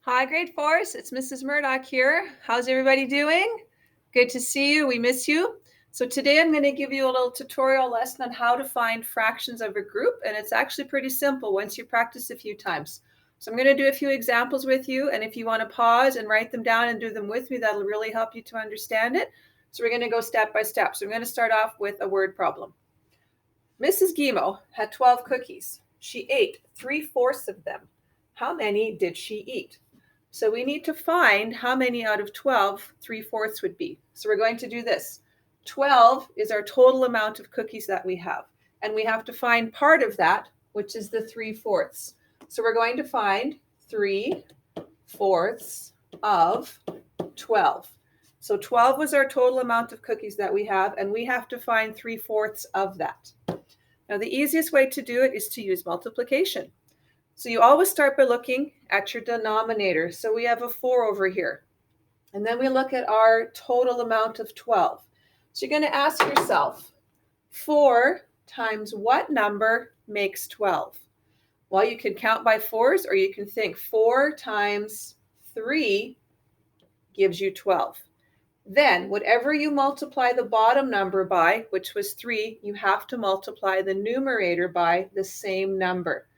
Hi, grade fours. It's Mrs. Murdoch here. How's everybody doing? Good to see you. We miss you. So today I'm going to give you a little tutorial lesson on how to find fractions of a group, and it's actually pretty simple once you practice a few times. So I'm going to do a few examples with you, and if you want to pause and write them down and do them with me, that'll really help you to understand it. So we're going to go step by step. So I'm going to start off with a word problem. Mrs. Guimau had 12 cookies. She ate 3/4 of them. How many did she eat? So we need to find how many out of 12 3/4 would be. So we're going to do this. 12 is our total amount of cookies that we have. And we have to find part of that, which is the 3/4. So we're going to find 3/4 of 12. So 12 was our total amount of cookies that we have, and we have to find 3/4 of that. Now the easiest way to do it is to use multiplication. So you always start by looking at your denominator. So we have a 4 over here. And then we look at our total amount of 12. So you're going to ask yourself, 4 times what number makes 12? Well, you can count by 4s, or you can think 4 times 3 gives you 12. Then, whatever you multiply the bottom number by, which was 3, you have to multiply the numerator by the same number.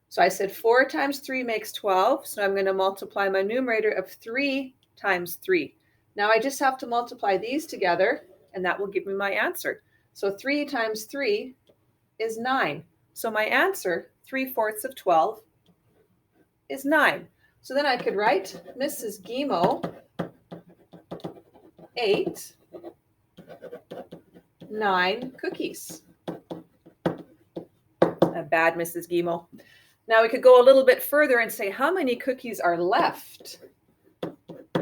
So I said 4 times 3 makes 12, so I'm going to multiply my numerator of 3 times 3. Now I just have to multiply these together, and that will give me my answer. So 3 times 3 is 9. So my answer, 3/4 of 12, is 9. So then I could write Mrs. Guimau ate 9 cookies. A bad Mrs. Guimau. Now we could go a little bit further and say, how many cookies are left?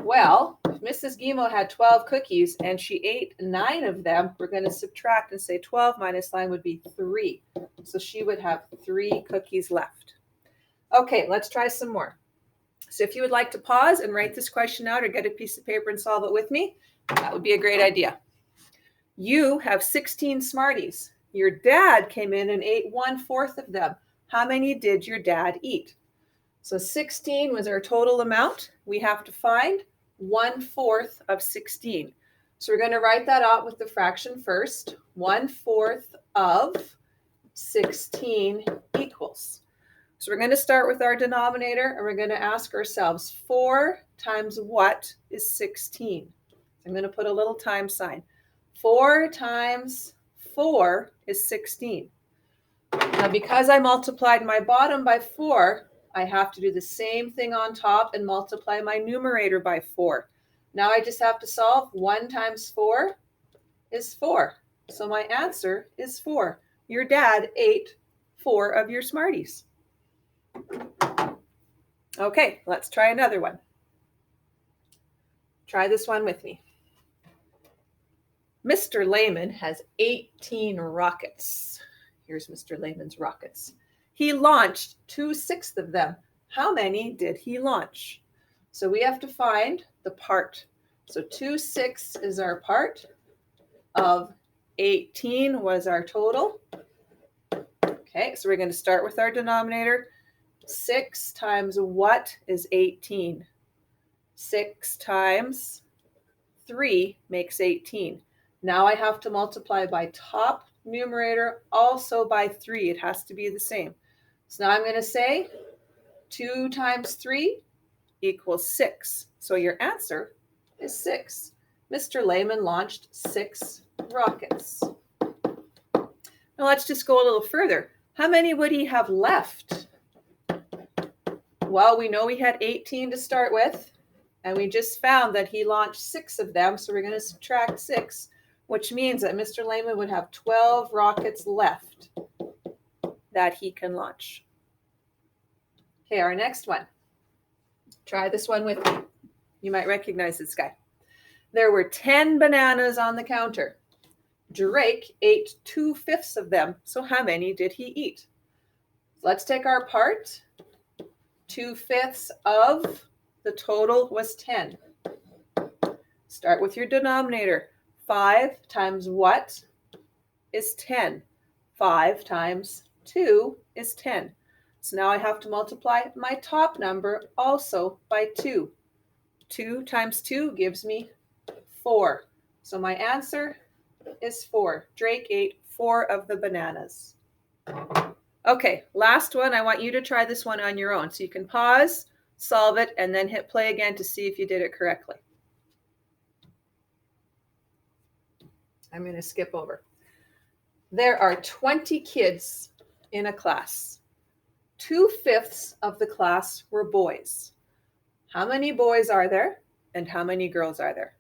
Well, if Mrs. Guimau had 12 cookies and she ate 9 of them, we're going to subtract and say 12 minus 9 would be 3. So she would have 3 cookies left. Okay, let's try some more. So if you would like to pause and write this question out or get a piece of paper and solve it with me, that would be a great idea. You have 16 Smarties. Your dad came in and ate 1/4 of them. How many did your dad eat? So 16 was our total amount. We have to find 1/4 of 16. So we're going to write that out with the fraction first. 1/4 of 16 equals. So we're going to start with our denominator, and we're going to ask ourselves, 4 times what is 16? I'm going to put a little time sign. 4 times 4 is 16. Now, because I multiplied my bottom by 4, I have to do the same thing on top and multiply my numerator by 4. Now I just have to solve. 1 times 4 is 4. So my answer is 4. Your dad ate 4 of your Smarties. Okay, let's try another one. Try this one with me. Mr. Lehman has 18 rockets. Here's Mr. Lehman's rockets. He launched 2/6 of them. How many did he launch? So we have to find the part. So 2/6 is our part of 18 was our total. Okay, so we're going to start with our denominator. 6 times what is 18? 6 times 3 makes 18. Now I have to multiply by top numerator also by 3. It has to be the same. So now I'm going to say 2 times 3 equals 6. So your answer is 6. Mr. Lehman launched 6 rockets. Now let's just go a little further. How many would he have left? Well, we know we had 18 to start with, and we just found that he launched 6 of them. So we're going to subtract 6, which means that Mr. Lehman would have 12 rockets left that he can launch. Okay, our next one. Try this one with me. You might recognize this guy. There were 10 bananas on the counter. Drake ate 2/5 of them. So how many did he eat? Let's take our part. 2/5 of the total was 10. Start with your denominator. 5 times what is 10? 5 times 2 is 10. So now I have to multiply my top number also by 2. 2 times 2 gives me 4. So my answer is 4. Drake ate 4 of the bananas. Okay, last one. I want you to try this one on your own. So you can pause, solve it, and then hit play again to see if you did it correctly. I'm going to skip over. There are 20 kids in a class. 2/5 of the class were boys. How many boys are there and how many girls are there?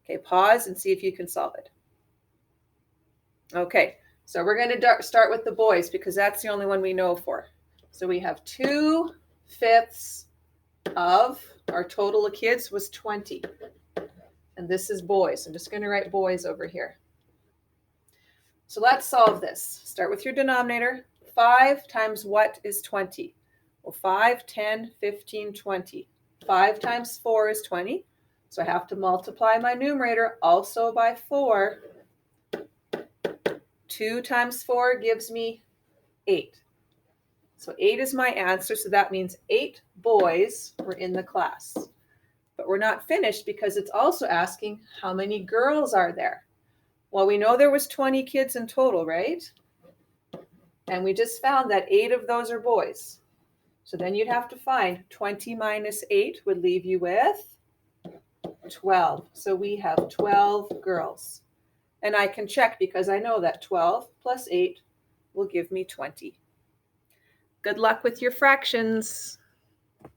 Okay, pause and see if you can solve it. Okay, so we're going to start with the boys because that's the only one we know for. So we have 2/5 of our total of kids was 20. And this is boys. I'm just going to write boys over here. So let's solve this. Start with your denominator. 5 times what is 20? Well, 5, 10, 15, 20. 5 times 4 is 20. So I have to multiply my numerator also by 4. 2 times 4 gives me 8. So 8 is my answer. So that means 8 boys were in the class. But we're not finished because it's also asking how many girls are there. Well, we know there was 20 kids in total, right? And we just found that 8 of those are boys. So then you'd have to find 20 minus 8 would leave you with 12. So we have 12 girls. And I can check because I know that 12 plus 8 will give me 20. Good luck with your fractions.